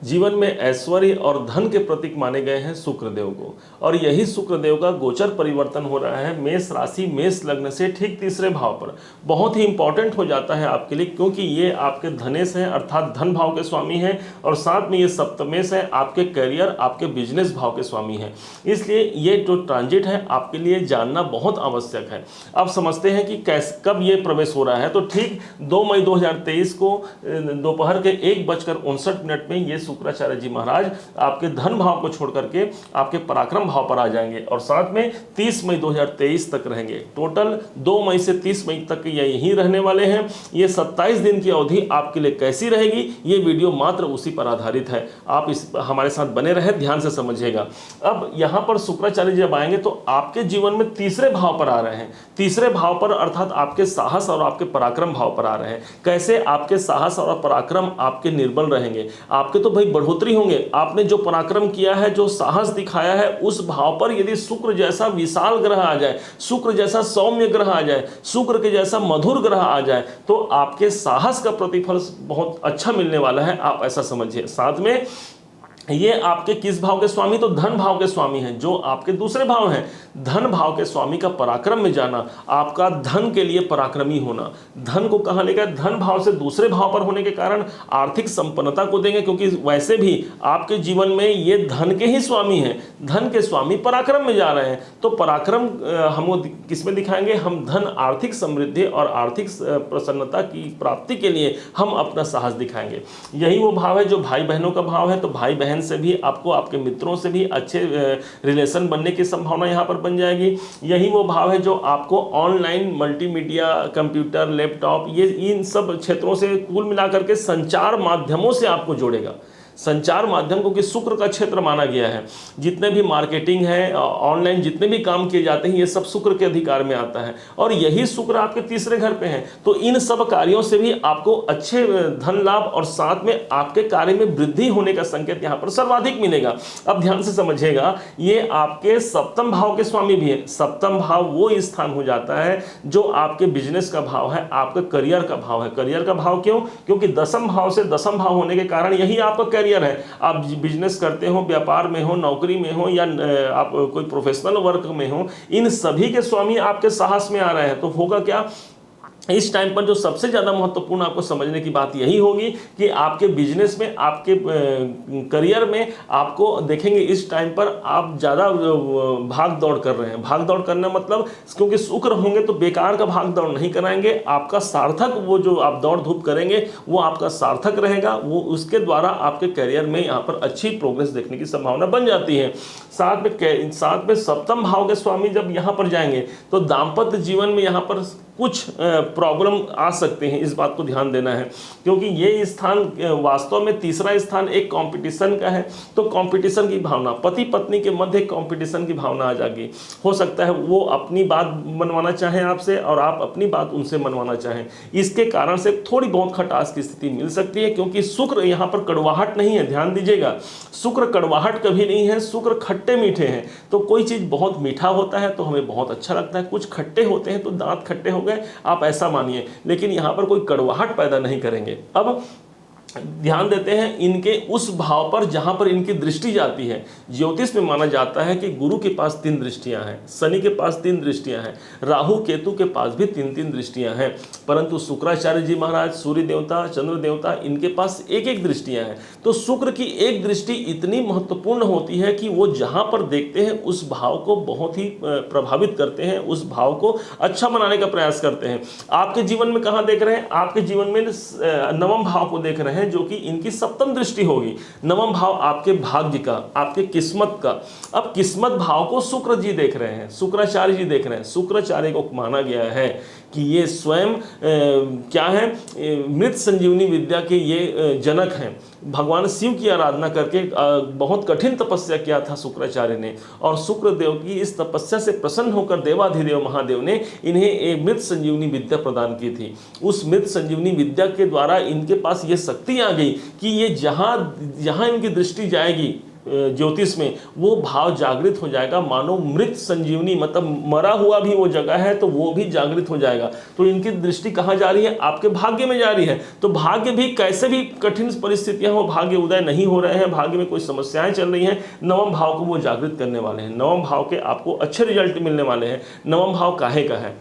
जीवन में ऐश्वर्य और धन के प्रतीक माने गए हैं शुक्रदेव को। और यही शुक्रदेव का गोचर परिवर्तन हो रहा है मेष राशि मेष लग्न से ठीक तीसरे भाव पर। बहुत ही इंपॉर्टेंट हो जाता है आपके लिए, क्योंकि ये आपके धनेश हैं अर्थात धन भाव के स्वामी हैं, और साथ में ये सप्तमेश है आपके करियर आपके बिजनेस भाव के स्वामी हैं। इसलिए ये जो ट्रांजिट है आपके लिए जानना बहुत आवश्यक है। अब समझते हैं कि कैसे कब ये प्रवेश हो रहा है। तो ठीक 2 मई 2023 को दोपहर के 1:59 में ये शुक्राचार्य जी महाराज आपके धन भाव को छोड़ करके आपके पराक्रम भाव पर आ जाएंगे, और साथ में 30 मई 2023 तक रहेंगे। टोटल 2 मई से 30 मई तक ये यहीं रहने वाले हैं। ये 27 दिन की अवधि आपके लिए कैसी रहेगी, ये वीडियो मात्र उसी पर आधारित है। आप इस हमारे साथ बने रहे, ध्यान से समझिएगा। अब यहाँ पर शुक्राचार्य जी जब आएंगे तो आपके जीवन में तीसरे भाव पर आ रहे हैं। तीसरे भाव पर अर्थात आपके साहस और आपके पराक्रम भाव पर आ रहे हैं। कैसे आपके साहस और पराक्रम आपके निर्बल रहेंगे, आपके तो भाई बढ़ोतरी होंगे। आपने जो पराक्रम किया है, जो साहस दिखाया है, उस भाव पर यदि शुक्र जैसा विशाल ग्रह आ जाए, शुक्र जैसा सौम्य ग्रह आ जाए, शुक्र के जैसा मधुर ग्रह आ जाए, तो आपके साहस का प्रतिफल बहुत अच्छा मिलने वाला है। आप ऐसा समझिए। साथ में ये आपके किस भाव के स्वामी, तो धन भाव के स्वामी हैं, जो आपके दूसरे भाव हैं। धन भाव के स्वामी का पराक्रम में जाना, आपका धन के लिए पराक्रमी होना, धन को कहां लेगा, धन भाव से दूसरे भाव पर होने के कारण आर्थिक संपन्नता को देंगे, क्योंकि वैसे भी आपके जीवन में ये धन के ही स्वामी हैं। धन के स्वामी पराक्रम में जा रहे हैं, तो पराक्रम हम किसमें दिखाएंगे, हम धन आर्थिक समृद्धि और आर्थिक प्रसन्नता की प्राप्ति के लिए हम अपना साहस दिखाएंगे। यही वो भाव है जो भाई बहनों का भाव है। तो भाई बहन से भी आपको आपके मित्रों से भी अच्छे रिलेशन बनने की संभावना यहाँ पर बन जाएगी। यही वो भाव है जो आपको ऑनलाइन मल्टीमीडिया कंप्यूटर लैपटॉप ये इन सब क्षेत्रों से कुल मिलाकर के संचार माध्यमों से आपको जोड़ेगा। संचार माध्यम को कि शुक्र का क्षेत्र माना गया है। जितने भी मार्केटिंग है ऑनलाइन जितने भी काम किए जाते हैं ये सब शुक्र के अधिकार में आता है, और यही शुक्र आपके तीसरे घर पे है। तो इन सब कार्यों से भी आपको अच्छे धन लाभ और साथ में आपके कार्य में वृद्धि होने का संकेत यहाँ पर सर्वाधिक मिलेगा। अब ध्यान से समझिएगा, ये आपके सप्तम भाव के स्वामी भी है। सप्तम भाव वो स्थान हो जाता है जो आपके बिजनेस का भाव है, आपका करियर का भाव है। करियर का भाव क्यों, क्योंकि दसम भाव से दसम भाव होने के कारण यही आपका करियर है। आप बिजनेस करते हो, व्यापार में हो, नौकरी में हो, या आप कोई प्रोफेशनल वर्क में हो, इन सभी के स्वामी आपके साहस में आ रहे हैं। तो होगा क्या, इस टाइम पर जो सबसे ज़्यादा महत्वपूर्ण आपको समझने की बात यही होगी कि आपके बिजनेस में आपके करियर में आपको देखेंगे इस टाइम पर आप ज़्यादा भाग दौड़ कर रहे हैं। भाग दौड़ करना मतलब क्योंकि शुक्र होंगे तो बेकार का भाग दौड़ नहीं कराएंगे, आपका सार्थक वो जो आप दौड़ धूप करेंगे वो आपका सार्थक रहेगा। वो उसके द्वारा आपके करियर में यहाँ पर अच्छी प्रोग्रेस देखने की संभावना बन जाती है। साथ में सप्तम भाव के स्वामी जब यहाँ पर जाएंगे तो दाम्पत्य जीवन में यहाँ पर कुछ प्रॉब्लम आ सकते हैं, इस बात को ध्यान देना है। क्योंकि ये स्थान वास्तव में तीसरा स्थान एक कंपटीशन का है, तो कंपटीशन की भावना, पति पत्नी के मध्य कंपटीशन की भावना आ जाएगी। हो सकता है वो अपनी बात मनवाना चाहें आपसे और आप अपनी बात उनसे मनवाना चाहें। इसके कारण से थोड़ी बहुत खटास की स्थिति मिल सकती है, क्योंकि शुक्र यहाँ पर कड़वाहट नहीं है। ध्यान दीजिएगा, शुक्र कड़वाहट कभी नहीं है, शुक्र खट्टे मीठे हैं। तो कोई चीज़ बहुत मीठा होता है तो हमें बहुत अच्छा लगता है, कुछ खट्टे होते हैं तो दांत खट्टे हो गए, आप ऐसा मानिए, लेकिन यहां पर कोई कड़वाहट पैदा नहीं करेंगे। अब ध्यान देते हैं इनके उस भाव पर जहां पर इनकी दृष्टि जाती है। ज्योतिष में माना जाता है कि गुरु के पास 3 दृष्टियां हैं, शनि के पास 3 दृष्टियां हैं, राहु केतु के पास भी 3-3 दृष्टियां हैं, परंतु शुक्राचार्य जी महाराज, सूर्य देवता, चंद्र देवता, इनके पास 1-1 दृष्टियां हैं। तो शुक्र की एक दृष्टि इतनी महत्वपूर्ण होती है कि वो जहां पर देखते हैं उस भाव को बहुत ही प्रभावित करते हैं, उस भाव को अच्छा बनाने का प्रयास करते हैं। आपके जीवन में कहां देख रहे हैं, आपके जीवन में नवम भाव को देख रहे हैं, जो कि इनकी सप्तम दृष्टि होगी। नवम भाव आपके भाग्य का, आपके किस्मत का। अब किस्मत भाव को शुक्र जी देख रहे हैं, शुक्राचार्य जी देख रहे हैं। शुक्राचार्य को माना गया है कि ये स्वयं क्या है, मृत संजीवनी विद्या के ये जनक हैं। भगवान शिव की आराधना करके बहुत कठिन तपस्या किया था शुक्राचार्य ने, और शुक्रदेव की इस तपस्या से प्रसन्न होकर देवाधिदेव महादेव ने इन्हें एक मृत संजीवनी विद्या प्रदान की थी। उस मृत संजीवनी विद्या के द्वारा इनके पास ये शक्ति आ गई कि ये जहाँ इनकी दृष्टि जाएगी ज्योतिष में वो भाव जागृत हो जाएगा, मानो मृत संजीवनी, मतलब मरा हुआ भी वो जगह है तो वो भी जागृत हो जाएगा। तो इनकी दृष्टि कहाँ जा रही है? आपके भाग्य में जा रही है। तो भाग्य भी कैसे भी कठिन परिस्थितियां हो, भाग्य उदय नहीं हो रहे हैं, भाग्य में कोई समस्याएं चल रही हैं, नवम भाव को वो जागृत करने वाले हैं। नवम भाव के आपको अच्छे रिजल्ट मिलने वाले हैं। नवम भाव काहे का है,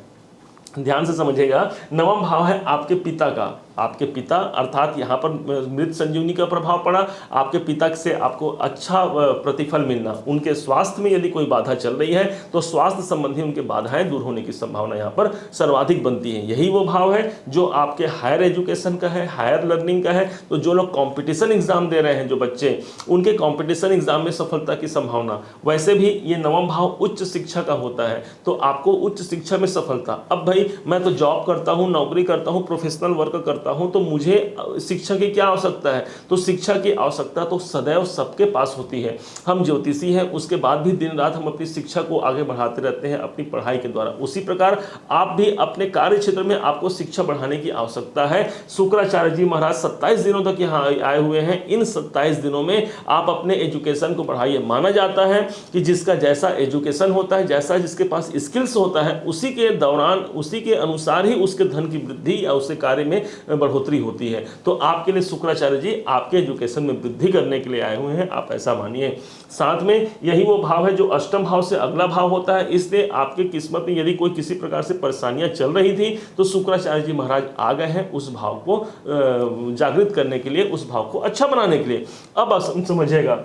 ध्यान से समझिएगा। नवम भाव है आपके पिता का, आपके पिता अर्थात यहाँ पर मृत संजीवनी का प्रभाव पड़ा, आपके पिता से आपको अच्छा प्रतिफल मिलना। उनके स्वास्थ्य में यदि कोई बाधा चल रही है तो स्वास्थ्य संबंधी उनके बाधाएं दूर होने की संभावना यहाँ पर सर्वाधिक बनती है। यही वो भाव है जो आपके हायर एजुकेशन का है, हायर लर्निंग का है। तो जो लोग कंपटीशन एग्जाम दे रहे हैं, जो बच्चे, उनके कंपटीशन एग्जाम में सफलता की संभावना। वैसे भी ये नवम भाव उच्च शिक्षा का होता है, तो आपको उच्च शिक्षा में सफलता। अब भाई मैं तो जॉब करता हूँ, नौकरी करता हूँ, प्रोफेशनल वर्क करता हूं, तो मुझे शिक्षा की क्या आवश्यकता है? तो शिक्षा की आवश्यकता तो सदैव सबके पास होती है। हम ज्योतिषी हैं, उसके बाद भी दिन रात हम अपनी शिक्षा को आगे बढ़ाते रहते हैं अपनी पढ़ाई के द्वारा। उसी प्रकार आप भी अपने कार्य क्षेत्र में आपको शिक्षा बढ़ाने की आवश्यकता है। शुक्राचार्य जी महाराज 27 दिनों तक यहाँ आए हुए हैं। इन 27 दिनों में आप अपने एजुकेशन को बढ़ाइए। माना जाता है कि जिसका जैसा एजुकेशन होता है, जैसा जिसके पास स्किल्स होता है, उसी के दौरान, उसी के अनुसार ही उसके धन की वृद्धि या उसके कार्य में बढ़ोतरी होती है। तो आपके लिए शुक्राचार्य जी आपके एजुकेशन में वृद्धि करने के लिए आए हुए हैं, आप ऐसा मानिए। साथ में यही वो भाव है जो अष्टम भाव से अगला भाव होता है। इसलिए आपके किस्मत में यदि कोई किसी प्रकार से परेशानियां चल रही थी तो शुक्राचार्य जी महाराज आ गए हैं उस भाव को जागृत करने के लिए, उस भाव को अच्छा बनाने के लिए। अब समझिएगा,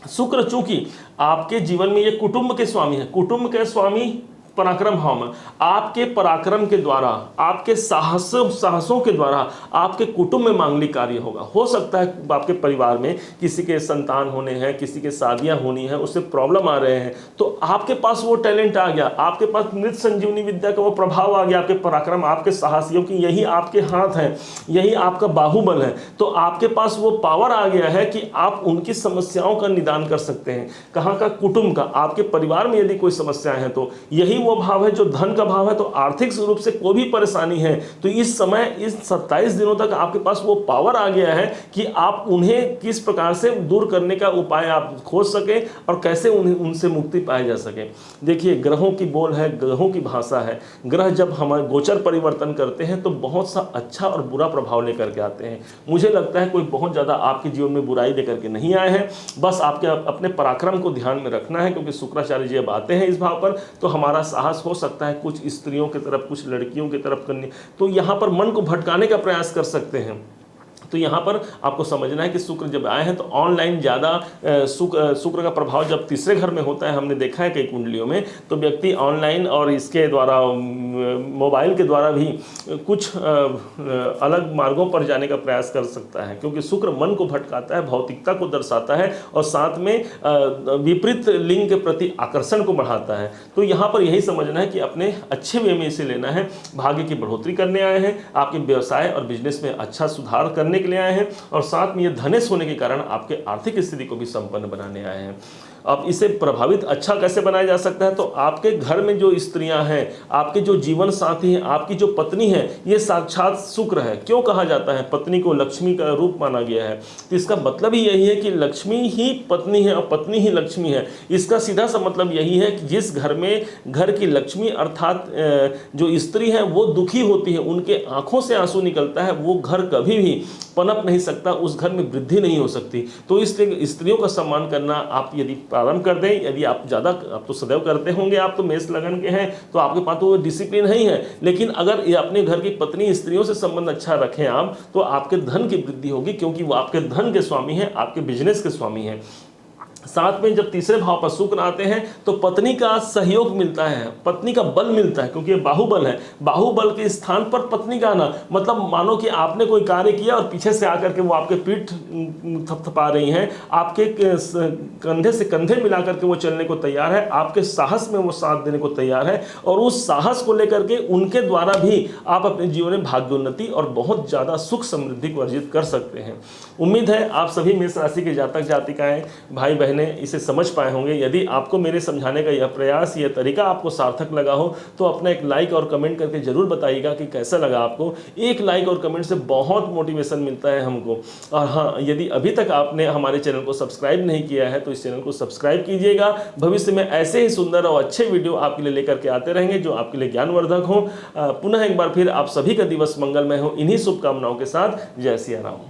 शुक्र चूंकि आपके जीवन में ये कुटुंब के स्वामी है, कुटुंब के स्वामी पराक्रम भाव में, आपके पराक्रम के द्वारा, आपके साहसों के द्वारा आपके कुटुंब में मांगलिक कार्य होगा। हो सकता है आपके परिवार में किसी के संतान होने हैं, किसी के शादियां होनी है, उससे प्रॉब्लम आ रहे हैं, तो आपके पास वो टैलेंट आ गया, आपके पास मृत संजीवनी विद्या का वो प्रभाव आ गया, आपके पराक्रम, आपके साहस, क्योंकि यही आपके हाथ है, यही आपका बाहुबल है। तो आपके पास वो पावर आ गया है कि आप उनकी समस्याओं का निदान कर सकते हैं। कहाँ का? कुटुंब का। आपके परिवार में यदि कोई समस्याएं हैं तो यही वो भाव है जो धन का भाव है। तो आर्थिक रूप से कोई भी परेशानी है तो इस समय, इस 27 दिनों तक आपके पास वो पावर आ गया है कि आप उन्हें किस प्रकार से दूर करने का उपाय आप खोज सके और कैसे उनसे मुक्ति पाई जा सके। देखिए, ग्रहों की बोल है, ग्रहों की भाषा है। ग्रह जब हमारे गोचर परिवर्तन करते हैं तो बहुत सा अच्छा और बुरा प्रभाव लेकर के आते हैं। मुझे लगता है कोई बहुत ज़्यादा आपके जीवन में बुराई लेकर के नहीं आए हैं, बस आपके अपने पराक्रम को ध्यान में रखना है, क्योंकि शुक्राचार्य जी अब आते हैं इस भाव पर। तो हमारा साहस हो सकता है कुछ स्त्रियों की तरफ, कुछ लड़कियों की तरफ करने, तो यहाँ पर मन को भटकाने का प्रयास कर सकते हैं। तो यहाँ पर आपको समझना है कि शुक्र जब आए हैं तो ऑनलाइन ज़्यादा शुक्र का प्रभाव जब तीसरे घर में होता है, हमने देखा है कई कुंडलियों में, तो व्यक्ति ऑनलाइन और इसके द्वारा मोबाइल के द्वारा भी कुछ अलग मार्गों पर जाने का प्रयास कर सकता है, क्योंकि शुक्र मन को भटकाता है, भौतिकता को दर्शाता है और साथ में विपरीत लिंग के प्रति आकर्षण को बढ़ाता है। तो यहाँ पर यही समझना है कि अपने अच्छे वे में इसे लेना है। भाग्य की बढ़ोतरी करने आए हैं, आपके व्यवसाय और बिजनेस में अच्छा सुधार करने के लिए आए हैं और साथ में ये धनेश होने के कारण आपके आर्थिक स्थिति को भी संपन्न बनाने आए हैं। अब इसे प्रभावित अच्छा कैसे बनाया जा सकता है? तो आपके घर में जो स्त्रियां हैं, आपके जो जीवन साथी हैं, आपकी जो पत्नी है, ये साक्षात शुक्र है। क्यों कहा जाता है पत्नी को लक्ष्मी का रूप माना गया है? तो इसका मतलब ही यही है कि लक्ष्मी ही पत्नी है और पत्नी ही लक्ष्मी है। इसका सीधा सा मतलब यही है कि जिस घर में घर की लक्ष्मी अर्थात जो स्त्री है वो दुखी होती है, उनके आंखों से आंसू निकलता है, वो घर कभी भी पनप नहीं सकता, उस घर में वृद्धि नहीं हो सकती। तो इसलिए स्त्रियों का सम्मान करना आप यदि प्रारंभ कर दें, यदि आप तो सदैव करते होंगे, आप तो मेष लगन के हैं तो आपके पास तो डिसिप्लिन नहीं है, लेकिन अगर ये अपने घर की पत्नी स्त्रियों से संबंध अच्छा रखें आप, तो आपके धन की वृद्धि होगी, क्योंकि वो आपके धन के स्वामी हैं, आपके बिजनेस के स्वामी हैं। साथ में जब तीसरे भाव पर शुक्र आते हैं तो पत्नी का सहयोग मिलता है, पत्नी का बल मिलता है, क्योंकि ये बाहुबल है। बाहुबल के स्थान पर पत्नी का आना मतलब मानो कि आपने कोई कार्य किया और पीछे से आकर के वो आपके पीठ थपथपा रही हैं, आपके कंधे से कंधे मिलाकर के वो चलने को तैयार है, आपके साहस में वो साथ देने को तैयार है, और उस साहस को लेकर के उनके द्वारा भी आप अपने जीवन में भाग्योन्नति और बहुत ज़्यादा सुख समृद्धि को अर्जित कर सकते हैं। उम्मीद है आप सभी मेष राशि के जातक जातिकाएं, भाई बहन बहनें इसे समझ पाए होंगे। यदि आपको मेरे समझाने का यह प्रयास, यह तरीका आपको सार्थक लगा हो तो अपना एक लाइक और कमेंट करके जरूर बताइएगा कि कैसा लगा आपको। एक लाइक और कमेंट से बहुत मोटिवेशन मिलता है हमको। और हाँ, यदि अभी तक आपने हमारे चैनल को सब्सक्राइब नहीं किया है तो इस चैनल को सब्सक्राइब कीजिएगा। भविष्य में ऐसे ही सुंदर और अच्छे वीडियो आपके लिए लेकर के आते रहेंगे जो आपके लिए ज्ञानवर्धक हो। पुनः एक बार फिर आप सभी का दिवस मंगलमय हो, इन्हीं शुभकामनाओं के साथ। जय सिया राम।